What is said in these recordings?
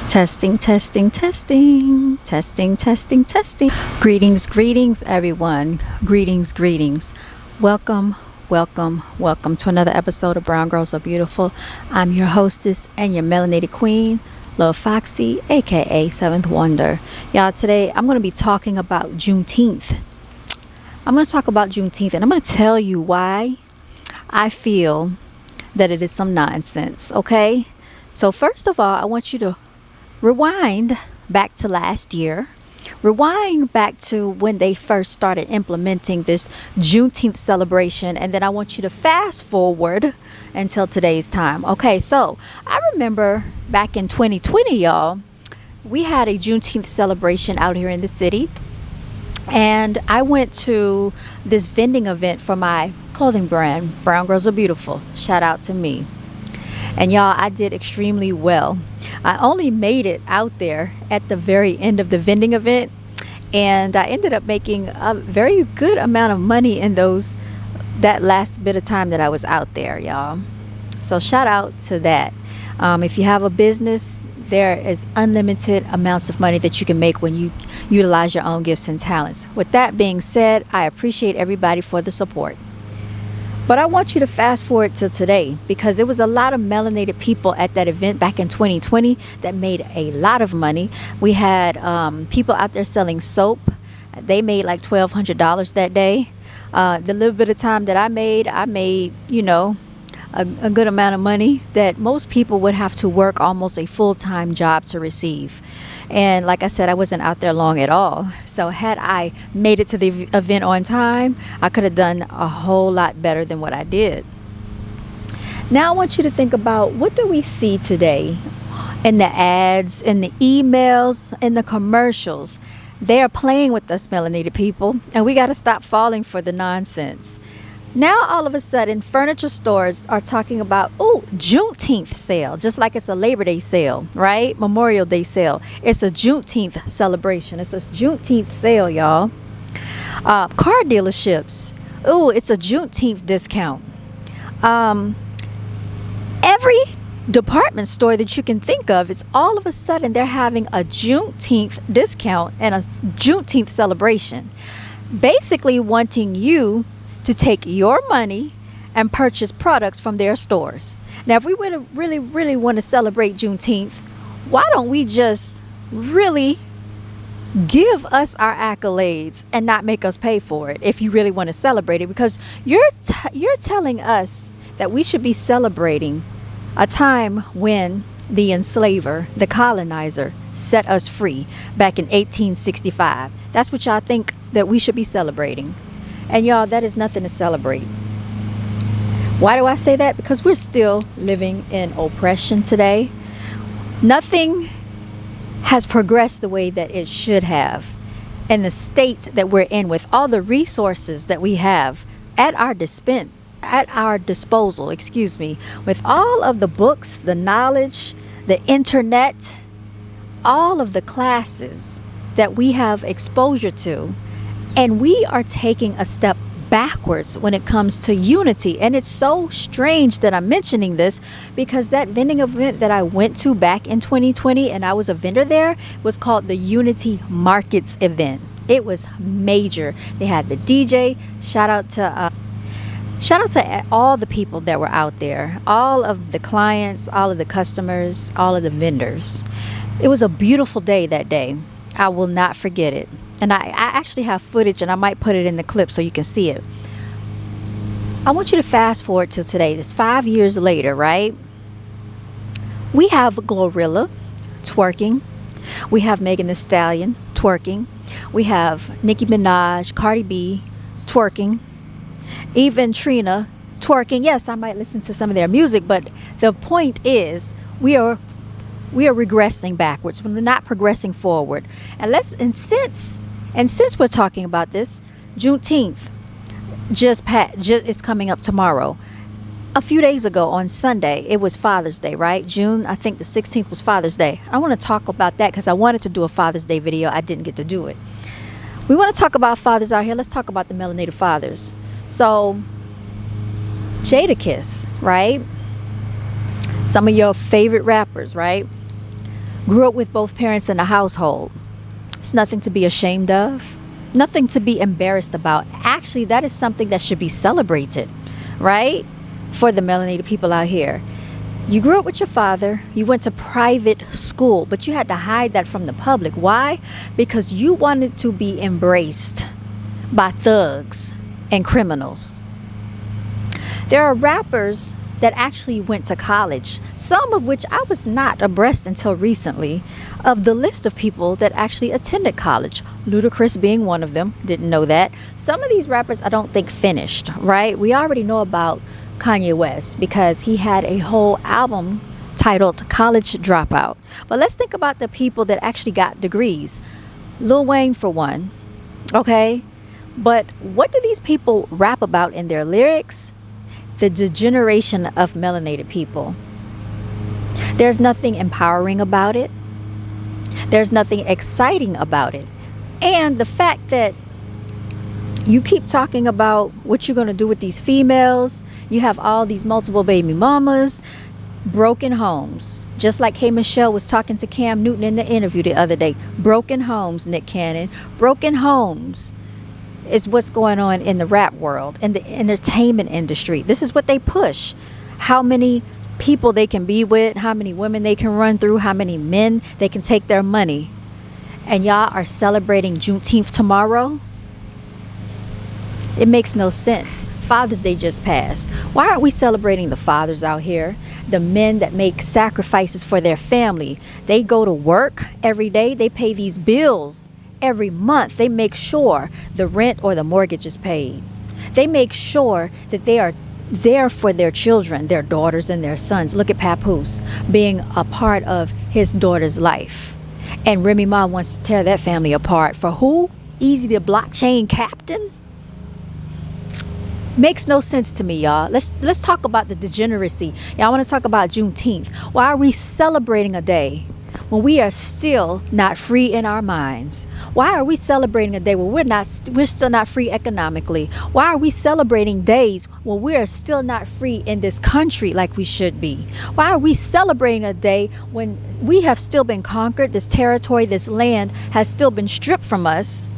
Testing, testing, testing, testing, testing, testing. Greetings, everyone. Greetings. Welcome, welcome to another episode of Brown Girls Are Beautiful. I'm your hostess and your melanated queen, Lil Foxy, aka Seventh Wonder. Y'all, today I'm going to be talking about Juneteenth. And I'm going to tell you why I feel that it is some nonsense, okay? So first of all, I want you to rewind back to last year. Rewind back to when they first started implementing this Juneteenth celebration. And then I want you to fast forward until today's time. Okay, so I remember back in 2020, y'all, we had a Juneteenth celebration out here in the city. And I went to this vending event for my clothing brand, Brown Girls Are Beautiful. Shout out to me. And y'all, I did extremely well. I only made it out there at the very end of the vending event, and I ended up making a very good amount of money in that last bit of time that I was out there, y'all. So shout out to that. If you have a business, there is unlimited amounts of money that you can make when you utilize your own gifts and talents. With that being said, I appreciate everybody for the support. But I want you to fast forward to today, because there was a lot of melanated people at that event back in 2020 that made a lot of money. We had people out there selling soap. They made like $1,200 that day. The little bit of time that I made, a good amount of money that most people would have to work almost a full-time job to receive. And like I said, I wasn't out there long at all. So had I made it to the event on time, I could have done a whole lot better than what I did. Now I want you to think about, what do we see today in the ads, in the emails, in the commercials? They are playing with us melanated people, and we got to stop falling for the nonsense. Now, all of a sudden, furniture stores are talking about, Juneteenth sale, just like it's a Labor Day sale, right? Memorial Day sale. It's a Juneteenth celebration. It's a Juneteenth sale, y'all. Car dealerships. It's a Juneteenth discount. Every department store that you can think of is all of a sudden they're having a Juneteenth discount and a Juneteenth celebration. Basically wanting you to take your money and purchase products from their stores. Now, if we really want to celebrate Juneteenth, why don't we just really give us our accolades and not make us pay for it if you really want to celebrate it? Because you're telling us that we should be celebrating a time when the enslaver, the colonizer, set us free back in 1865. That's what y'all think that we should be celebrating. And y'all, that is nothing to celebrate. Why do I say that? Because we're still living in oppression today. Nothing has progressed the way that it should have. And the state that we're in, with all the resources that we have at our disposal, with all of the books, the knowledge, the internet, all of the classes that we have exposure to. And we are taking a step backwards when it comes to unity. And it's so strange that I'm mentioning this, because that vending event that I went to back in 2020, and I was a vendor there, was called the Unity Markets event. It was major. They had the DJ. Shout out to all the people that were out there, all of the clients, all of the customers, all of the vendors. It was a beautiful day that day. I will not forget it. And I actually have footage, and I might put it in the clip so you can see it. I want you to fast forward to today. It's 5 years later, right? We have Glorilla twerking. We have Megan Thee Stallion twerking. We have Nicki Minaj, Cardi B twerking. Even Trina twerking. Yes, I might listen to some of their music, but the point is, we are regressing backwards. We're not progressing forward. And since we're talking about this, Juneteenth just is coming up tomorrow. A few days ago on Sunday, it was Father's Day, right? June, I think the 16th was Father's Day. I want to talk about that because I wanted to do a Father's Day video. I didn't get to do it. We want to talk about fathers out here. Let's talk about the melanated fathers. So, Jadakiss, right? Some of your favorite rappers, right? grew up with both parents in the household. It's nothing to be ashamed of, nothing to be embarrassed about. Actually, that is something that should be celebrated, right? For the melanated people out here. You grew up with your father, you went to private school, but you had to hide that from the public. Why? Because you wanted to be embraced by thugs and criminals. There are rappers that actually went to college, some of which I was not abreast until recently of the list of people that actually attended college. Ludacris being one of them, didn't know that. Some of these rappers I don't think finished, right? We already know about Kanye West because he had a whole album titled College Dropout. But let's think about the people that actually got degrees. Lil Wayne for one, okay? But what do these people rap about in their lyrics? The degeneration of melanated people. There's nothing empowering about it. There's nothing exciting about it. And the fact that you keep talking about what you're going to do with these females. You have all these multiple baby mamas, broken homes. Just like K. Michelle was talking to Cam Newton in the interview the other day. Broken homes, Nick Cannon. Broken homes is what's going on in the rap world, in the entertainment industry. This is what they push. How many people they can be with, how many women they can run through, how many men they can take their money. And y'all are celebrating Juneteenth tomorrow? It makes no sense. Father's Day just passed. Why aren't we celebrating the fathers out here? The men that make sacrifices for their family. They go to work every day. They pay these bills every month. They make sure the rent or the mortgage is paid. They make sure that they are there for their children, their daughters and their sons. Look at Papoose being a part of his daughter's life. And Remy Ma wants to tear that family apart. For who? Easy the blockchain captain? Makes no sense to me, y'all. Let's talk about the degeneracy. Y'all want to talk about Juneteenth. Why are we celebrating a day when we are still not free in our minds? Why are we celebrating a day when we're still not free economically? Why are we celebrating days when we are still not free in this country like we should be? Why are we celebrating a day when we have still been conquered? This territory, this land has still been stripped from us.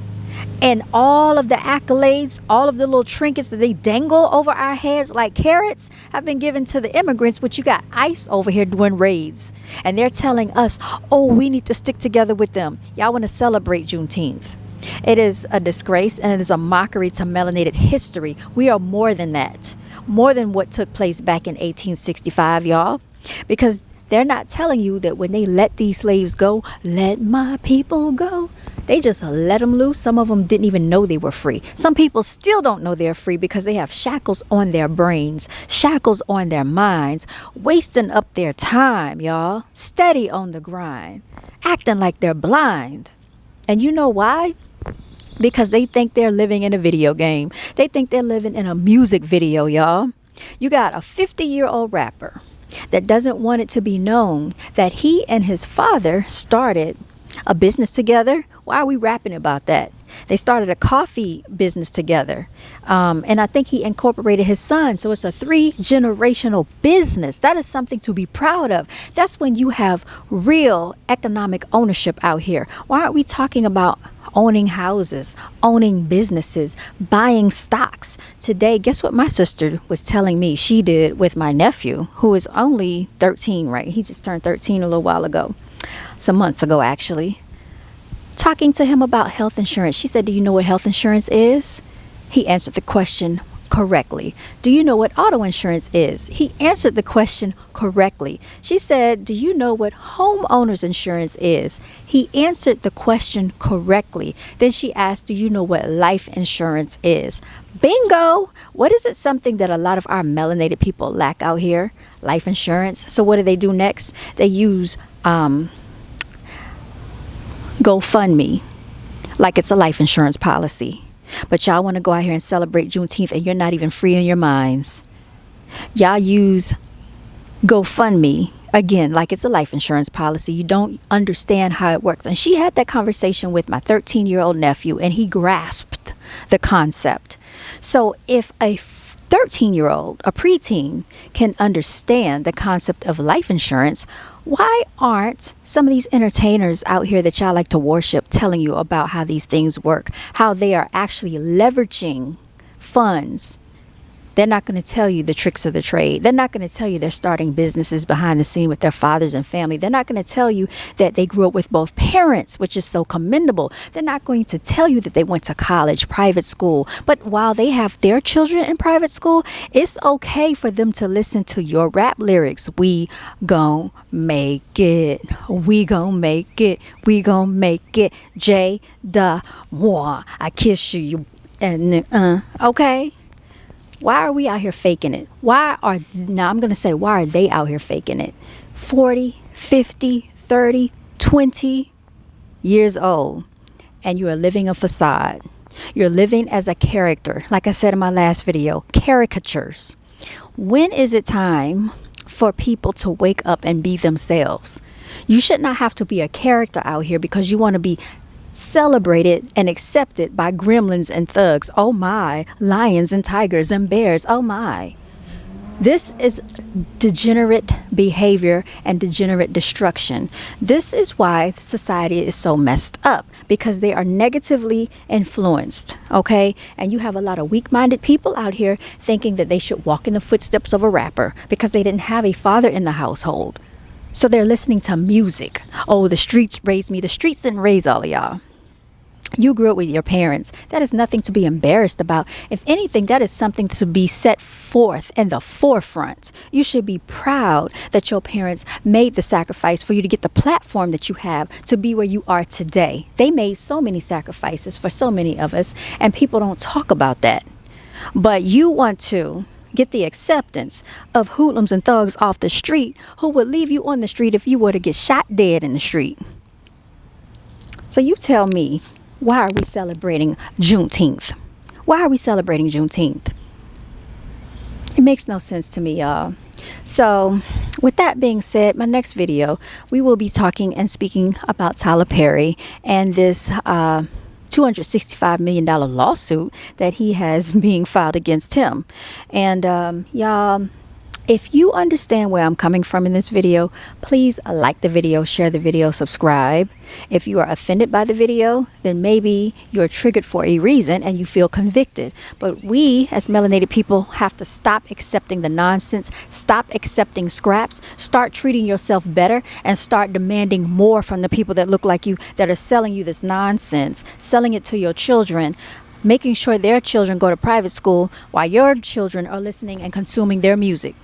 And all of the accolades, all of the little trinkets that they dangle over our heads like carrots have been given to the immigrants, but you got ICE over here doing raids. And they're telling us, oh, we need to stick together with them. Y'all want to celebrate Juneteenth. It is a disgrace and it is a mockery to melanated history. We are more than that. More than what took place back in 1865, y'all. Because they're not telling you that when they let these slaves go, let my people go. They just let them loose. Some of them didn't even know they were free. Some people still don't know they're free because they have shackles on their brains, shackles on their minds, wasting up their time, y'all. Steady on the grind, acting like they're blind. And you know why? Because they think they're living in a video game. They think they're living in a music video, y'all. You got a 50-year-old rapper that doesn't want it to be known that he and his father started a business together. Why are we rapping about that? They started a coffee business together. And I think he incorporated his son. So it's a 3-generational business. That is something to be proud of. That's when you have real economic ownership out here. Why aren't we talking about owning houses, owning businesses, buying stocks? Today, guess what my sister was telling me she did with my nephew, who is only 13, right? He just turned 13 a little while ago. Some months ago, actually. Talking to him about health insurance. She said, do you know what health insurance is? He answered the question correctly. Do you know what auto insurance is? He answered the question correctly. She said, do you know what homeowners insurance is? He answered the question correctly. Then she asked, do you know what life insurance is? Bingo! What is it? Something that a lot of our melanated people lack out here? Life insurance. So what do they do next? They use GoFundMe like it's a life insurance policy. But y'all want to go out here and celebrate Juneteenth and you're not even free in your minds. Y'all use GoFundMe again like it's a life insurance policy. You don't understand how it works. And she had that conversation with my 13-year-old nephew and he grasped the concept. So if a 13-year-old, a preteen, can understand the concept of life insurance, why aren't some of these entertainers out here that y'all like to worship telling you about how these things work, how they are actually leveraging funds? They're not going to tell you the tricks of the trade. They're not going to tell you they're starting businesses behind the scene with their fathers and family. They're not going to tell you that they grew up with both parents, which is so commendable. They're not going to tell you that they went to college, private school. But while they have their children in private school, it's okay for them to listen to your rap lyrics. We gon' make it. We gon' make it. We gon' make it. Moi, I kiss you. And okay. Why are we out here faking it? Why are they out here faking it? 40, 50, 30, 20 years old, and you are living a facade. You're living as a character. Like I said in my last video, caricatures. When is it time for people to wake up and be themselves? You should not have to be a character out here because you want to be celebrated and accepted by gremlins and thugs. Oh my, lions and tigers and bears. Oh my. This is degenerate behavior and degenerate destruction. This is why society is so messed up, because they are negatively influenced. Okay. And you have a lot of weak-minded people out here thinking that they should walk in the footsteps of a rapper because they didn't have a father in the household. So they're listening to music. Oh, the streets raised me. The streets didn't raise all of y'all. You grew up with your parents. That is nothing to be embarrassed about. If anything, that is something to be set forth in the forefront. You should be proud that your parents made the sacrifice for you to get the platform that you have to be where you are today. They made so many sacrifices for so many of us, and people don't talk about that. But you want to get the acceptance of hoodlums and thugs off the street who would leave you on the street if you were to get shot dead in the street. So you tell me, why are we celebrating Juneteenth? Why are we celebrating Juneteenth? It makes no sense to me, y'all. So with that being said, my next video, we will be talking and speaking about Tyler Perry and this $265 million lawsuit that he has being filed against him. And y'all, if you understand where I'm coming from in this video, please like the video, share the video, subscribe. If you are offended by the video, then maybe you're triggered for a reason and you feel convicted. But we as melanated people have to stop accepting the nonsense, stop accepting scraps, start treating yourself better, and start demanding more from the people that look like you, that are selling you this nonsense, selling it to your children, making sure their children go to private school while your children are listening and consuming their music.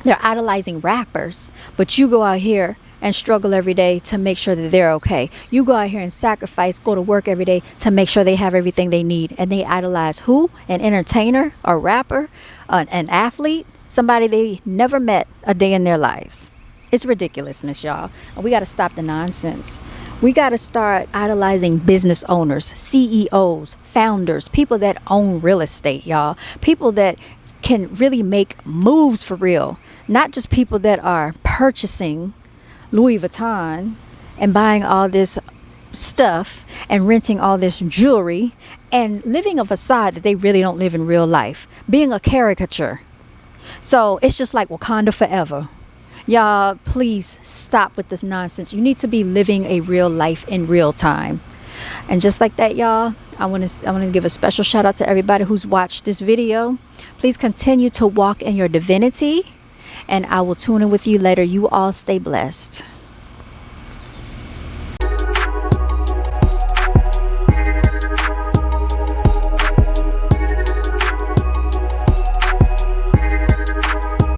They're idolizing rappers, but you go out here and struggle every day to make sure that they're okay. You go out here and sacrifice, go to work every day to make sure they have everything they need. And they idolize who? An entertainer, a rapper, an athlete, somebody they never met a day in their lives. It's ridiculousness, y'all. We got to stop the nonsense. We got to start idolizing business owners, CEOs, founders, people that own real estate, y'all. People that can really make moves for real. Not just people that are purchasing Louis Vuitton and buying all this stuff and renting all this jewelry and living a facade that they really don't live in real life. Being a caricature. So it's just like Wakanda forever. Y'all, please stop with this nonsense. You need to be living a real life in real time. And just like that, y'all, I want to give a special shout out to everybody who's watched this video. Please continue to walk in your divinity, and I will tune in with you later. You all stay blessed.